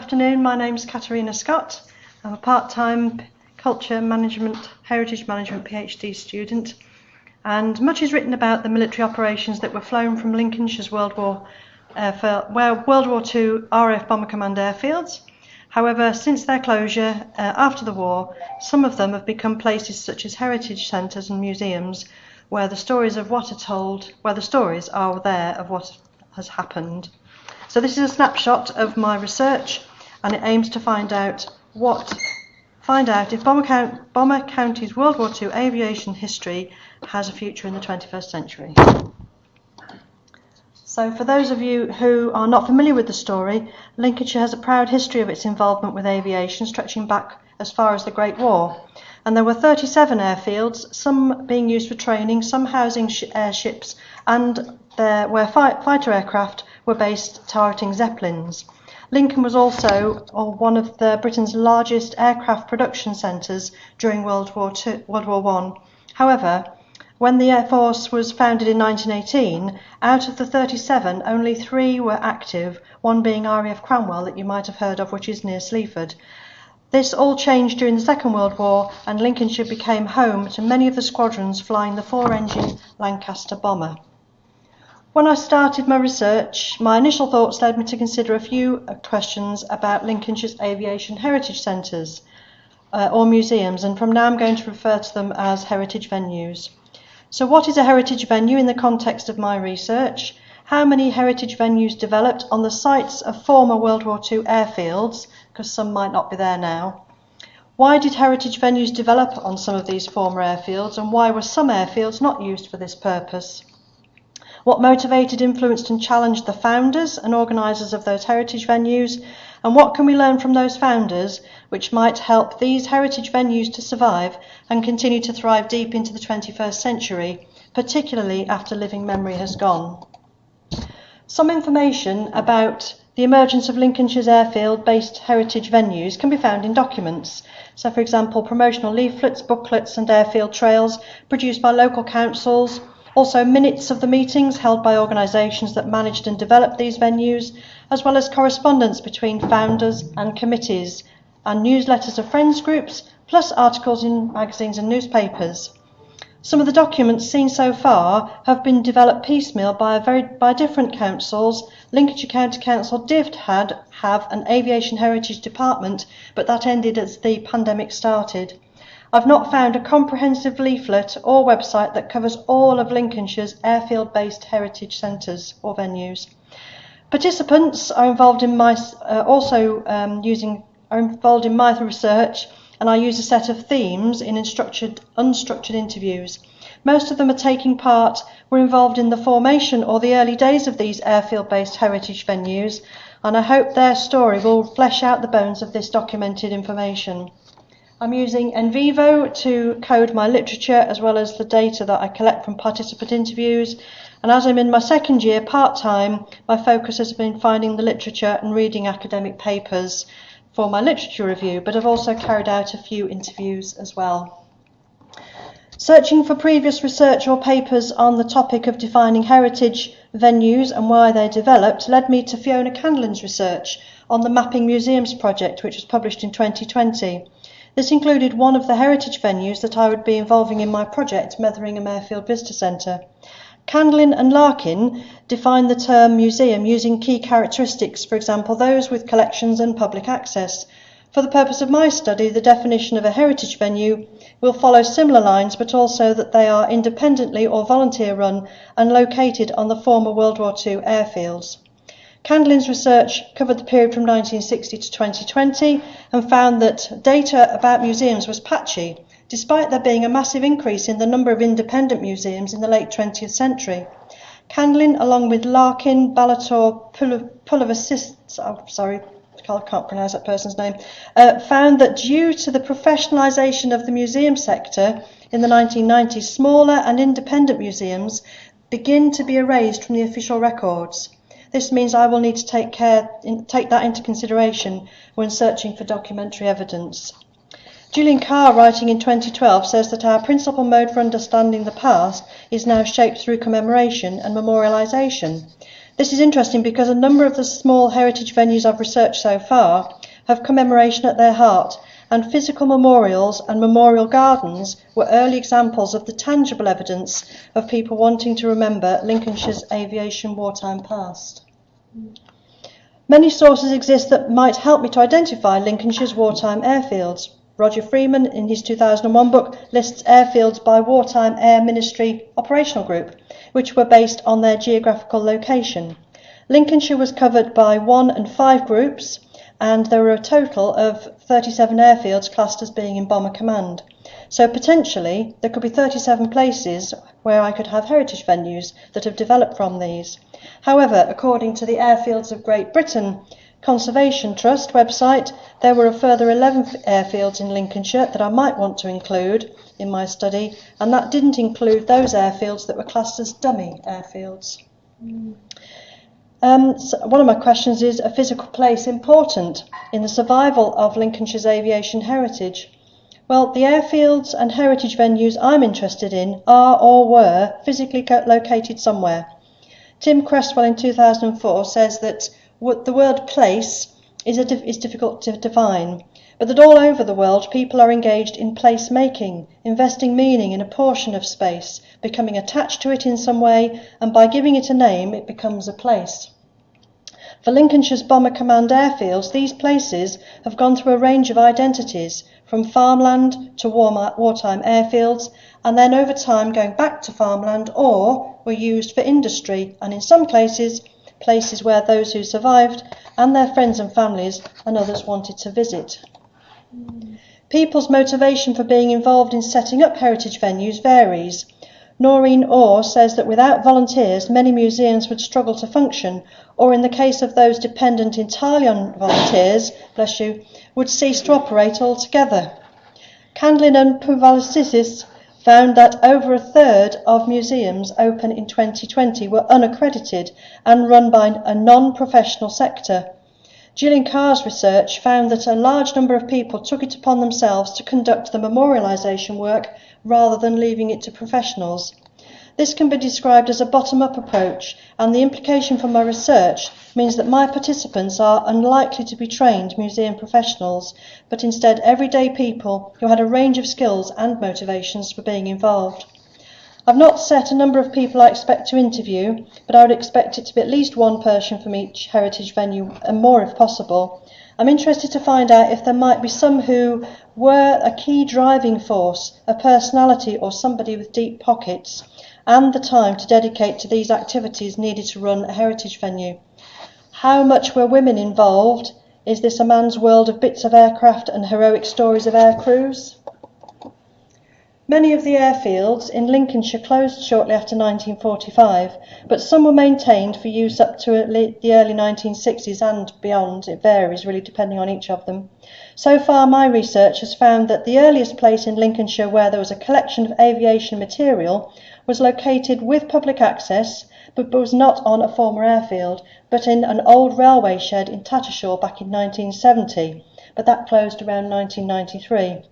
afternoon, my name's Caterina Scott. I'm a part-time Culture Management, Heritage Management PhD student, and much is written about the military operations that were flown from Lincolnshire's World War II RAF Bomber Command airfields. However, since their closure after the war, some of them have become places such as heritage centres and museums where the stories of what are told, where the stories are there of what has happened. So this is a snapshot of my research, and it aims to find out if Bomber County's World War II aviation history has a future in the 21st century. So for those of you who are not familiar with the story, Lincolnshire has a proud history of its involvement with aviation stretching back as far as the Great War. And there were 37 airfields, some being used for training, some housing airships, and where fighter aircraft were based targeting Zeppelins. Lincoln was also one of Britain's largest aircraft production centres during World War I. However, when the Air Force was founded in 1918, out of the 37, only 3 were active, one being RAF Cranwell that you might have heard of, which is near Sleaford. This all changed during the Second World War, and Lincolnshire became home to many of the squadrons flying the 4-engine Lancaster bomber. When I started my research, my initial thoughts led me to consider a few questions about Lincolnshire's aviation heritage centres or museums, and from now I'm going to refer to them as heritage venues. So what is a heritage venue in the context of my research? How many heritage venues developed on the sites of former World War II airfields, because some might not be there now? Why did heritage venues develop on some of these former airfields, and why were some airfields not used for this purpose? What motivated, influenced and challenged the founders and organisers of those heritage venues, and what can we learn from those founders which might help these heritage venues to survive and continue to thrive deep into the 21st century, particularly after living memory has gone? Some information about the emergence of Lincolnshire's airfield-based heritage venues can be found in documents. So, for example, promotional leaflets, booklets and airfield trails produced by local councils, also minutes of the meetings held by organisations that managed and developed these venues, as well as correspondence between founders and committees, and newsletters of friends groups, plus articles in magazines and newspapers. Some of the documents seen so far have been developed piecemeal by different councils. Lincolnshire County Council did have an aviation heritage department, but that ended as the pandemic started. I've not found a comprehensive leaflet or website that covers all of Lincolnshire's airfield-based heritage centres or venues. Participants are involved in my research, and I use a set of themes in unstructured interviews. Most of them were involved in the formation or the early days of these airfield-based heritage venues, and I hope their story will flesh out the bones of this documented information. I'm using NVivo to code my literature as well as the data that I collect from participant interviews, and as I'm in my second year part-time, my focus has been finding the literature and reading academic papers for my literature review, but I've also carried out a few interviews as well. Searching for previous research or papers on the topic of defining heritage venues and why they developed led me to Fiona Candlin's research on the Mapping Museums project, which was published in 2020. This included one of the heritage venues that I would be involving in my project, Metheringham Airfield Visitor Centre. Candlin and Larkin defined the term museum using key characteristics, for example, those with collections and public access. For the purpose of my study, the definition of a heritage venue will follow similar lines, but also that they are independently or volunteer run and located on the former World War II airfields. Candlin's research covered the period from 1960 to 2020 and found that data about museums was patchy, despite there being a massive increase in the number of independent museums in the late 20th century. Candlin, along with Larkin, Balator, I can't pronounce that person's name, found that due to the professionalisation of the museum sector in the 1990s, smaller and independent museums begin to be erased from the official records. This means I will need to take that into consideration when searching for documentary evidence. Julian Carr, writing in 2012, says that our principal mode for understanding the past is now shaped through commemoration and memorialisation. This is interesting because a number of the small heritage venues I've researched so far have commemoration at their heart, and physical memorials and memorial gardens were early examples of the tangible evidence of people wanting to remember Lincolnshire's aviation wartime past. Many sources exist that might help me to identify Lincolnshire's wartime airfields. Roger Freeman, in his 2001 book, lists airfields by Wartime Air Ministry Operational Group, which were based on their geographical location. Lincolnshire was covered by 1 and 5 groups, and there were a total of 37 airfields classed as being in Bomber Command. So potentially there could be 37 places where I could have heritage venues that have developed from these. However, according to the Airfields of Great Britain Conservation Trust website, there were a further 11 airfields in Lincolnshire that I might want to include in my study, and that didn't include those airfields that were classed as dummy airfields. So one of my questions is, are physical place important in the survival of Lincolnshire's aviation heritage? Well, the airfields and heritage venues I'm interested in are or were physically located somewhere. Tim Cresswell in 2004 says that the word place is difficult to define, but that all over the world people are engaged in place making, investing meaning in a portion of space, becoming attached to it in some way, and by giving it a name it becomes a place. For Lincolnshire's Bomber Command airfields, these places have gone through a range of identities, from farmland to wartime airfields, and then over time going back to farmland, or were used for industry, and in some cases, places where those who survived and their friends and families and others wanted to visit. People's motivation for being involved in setting up heritage venues varies. Noreen Orr says that without volunteers, many museums would struggle to function, or in the case of those dependent entirely on volunteers, bless you, would cease to operate altogether. Candlin and Pouvalisis found that over a third of museums open in 2020 were unaccredited and run by a non-professional sector. Gillian Carr's research found that a large number of people took it upon themselves to conduct the memorialisation work rather than leaving it to professionals. This can be described as a bottom-up approach, and the implication from my research means that my participants are unlikely to be trained museum professionals, but instead everyday people who had a range of skills and motivations for being involved. I've not set a number of people I expect to interview, but I would expect it to be at least one person from each heritage venue, and more if possible. I'm interested to find out if there might be some who were a key driving force, a personality or somebody with deep pockets, and the time to dedicate to these activities needed to run a heritage venue. How much were women involved? Is this a man's world of bits of aircraft and heroic stories of air crews? Many of the airfields in Lincolnshire closed shortly after 1945, but some were maintained for use up to the early 1960s and beyond. It varies really depending on each of them. So far my research has found that the earliest place in Lincolnshire where there was a collection of aviation material was located with public access, but was not on a former airfield, but in an old railway shed in Tattershall back in 1970, but that closed around 1993.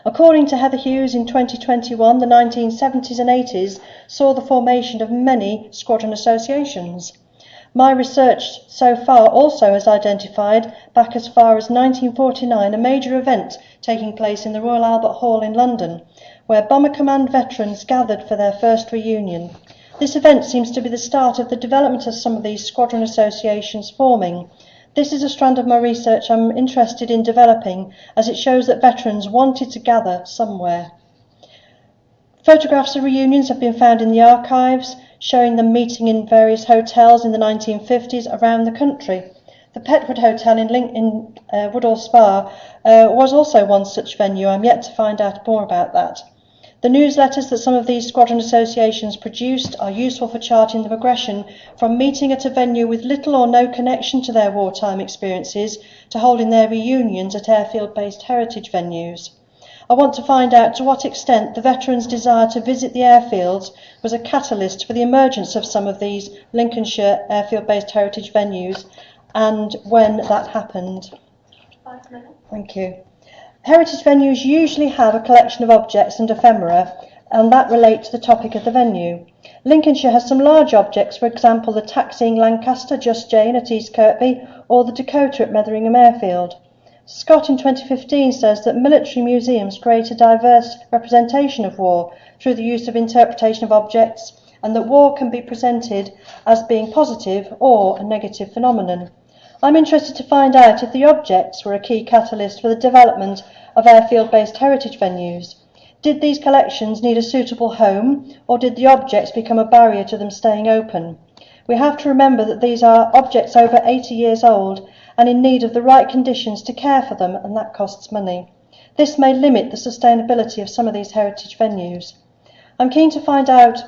According to Heather Hughes in 2021, the 1970s and 80s saw the formation of many squadron associations. My research so far also has identified, back as far as 1949, a major event taking place in the Royal Albert Hall in London, where Bomber Command veterans gathered for their first reunion. This event seems to be the start of the development of some of these squadron associations forming. This is a strand of my research I'm interested in developing, as it shows that veterans wanted to gather somewhere. Photographs of reunions have been found in the archives, showing them meeting in various hotels in the 1950s around the country. The Petwood Hotel in Woodall Spa was also one such venue. I'm yet to find out more about that. The newsletters that some of these squadron associations produced are useful for charting the progression from meeting at a venue with little or no connection to their wartime experiences to holding their reunions at airfield-based heritage venues. I want to find out to what extent the veterans' desire to visit the airfields was a catalyst for the emergence of some of these Lincolnshire airfield-based heritage venues, and when that happened. 5 minutes. Thank you. Heritage venues usually have a collection of objects and ephemera, and that relate to the topic of the venue. Lincolnshire has some large objects, for example the taxiing Lancaster Just Jane at East Kirkby or the Dakota at Metheringham Airfield. Scott in 2015 says that military museums create a diverse representation of war through the use of interpretation of objects, and that war can be presented as being positive or a negative phenomenon. I'm interested to find out if the objects were a key catalyst for the development of airfield-based heritage venues. Did these collections need a suitable home, or did the objects become a barrier to them staying open? We have to remember that these are objects over 80 years old and in need of the right conditions to care for them, and that costs money. This may limit the sustainability of some of these heritage venues. I'm keen to find out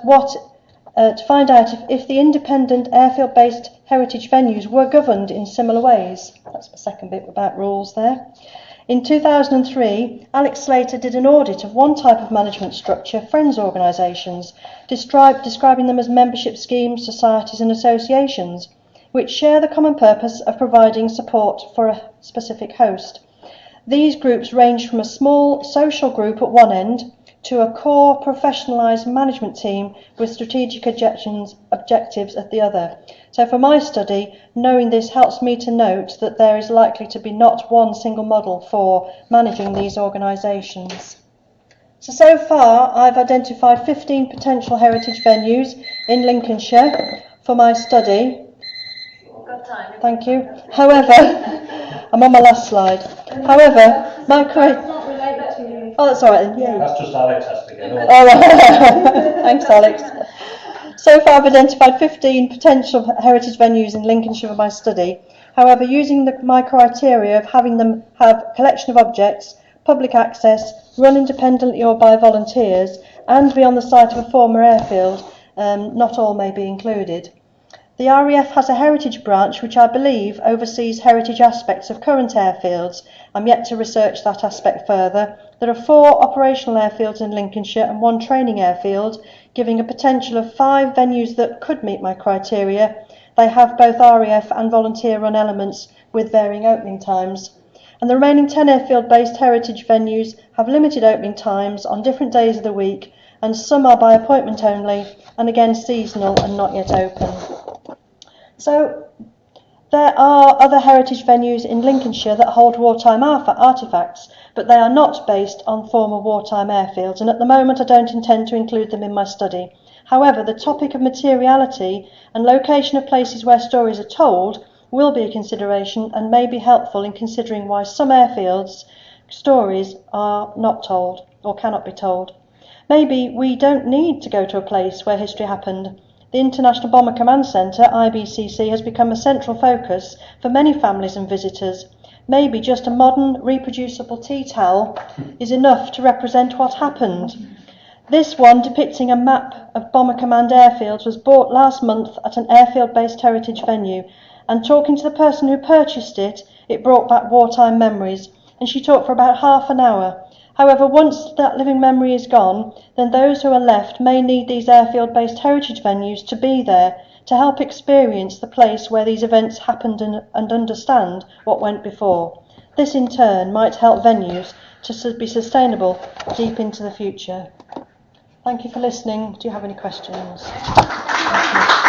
if the independent airfield-based heritage venues were governed in similar ways. That's the second bit about rules there. In 2003, Alex Slater did an audit of one type of management structure, friends organisations, describing them as membership schemes, societies and associations, which share the common purpose of providing support for a specific host. These groups range from a small social group at one end to a core professionalised management team with strategic objectives at the other. So for my study, knowing this helps me to note that there is likely to be not one single model for managing these organisations. So far I've identified 15 potential heritage venues in Lincolnshire for my study. Thank you. However, I'm on my last slide. However, my Oh, that's all right then. Yeah. That's just Alex has to get on. All right. Thanks, Alex. So far, I've identified 15 potential heritage venues in Lincolnshire for my study. However, using my criteria of having them have a collection of objects, public access, run independently or by volunteers, and be on the site of a former airfield, not all may be included. The RAF has a heritage branch which I believe oversees heritage aspects of current airfields. I'm yet to research that aspect further. There are 4 operational airfields in Lincolnshire and 1 training airfield, giving a potential of 5 venues that could meet my criteria. They have both RAF and volunteer run elements with varying opening times. And the remaining 10 airfield-based heritage venues have limited opening times on different days of the week, and some are by appointment only, and again seasonal and not yet open. So there are other heritage venues in Lincolnshire that hold wartime artefacts, but they are not based on former wartime airfields, and at the moment I don't intend to include them in my study. However, the topic of materiality and location of places where stories are told will be a consideration and may be helpful in considering why some airfields' stories are not told or cannot be told. Maybe we don't need to go to a place where history happened. The International Bomber Command Centre, IBCC, has become a central focus for many families and visitors. Maybe just a modern, reproducible tea towel is enough to represent what happened. This one, depicting a map of Bomber Command airfields, was bought last month at an airfield-based heritage venue, and talking to the person who purchased it, it brought back wartime memories, and she talked for about half an hour. However, once that living memory is gone, then those who are left may need these airfield-based heritage venues to be there to help experience the place where these events happened and understand what went before. This in turn might help venues to be sustainable deep into the future. Thank you for listening. Do you have any questions? Thank you.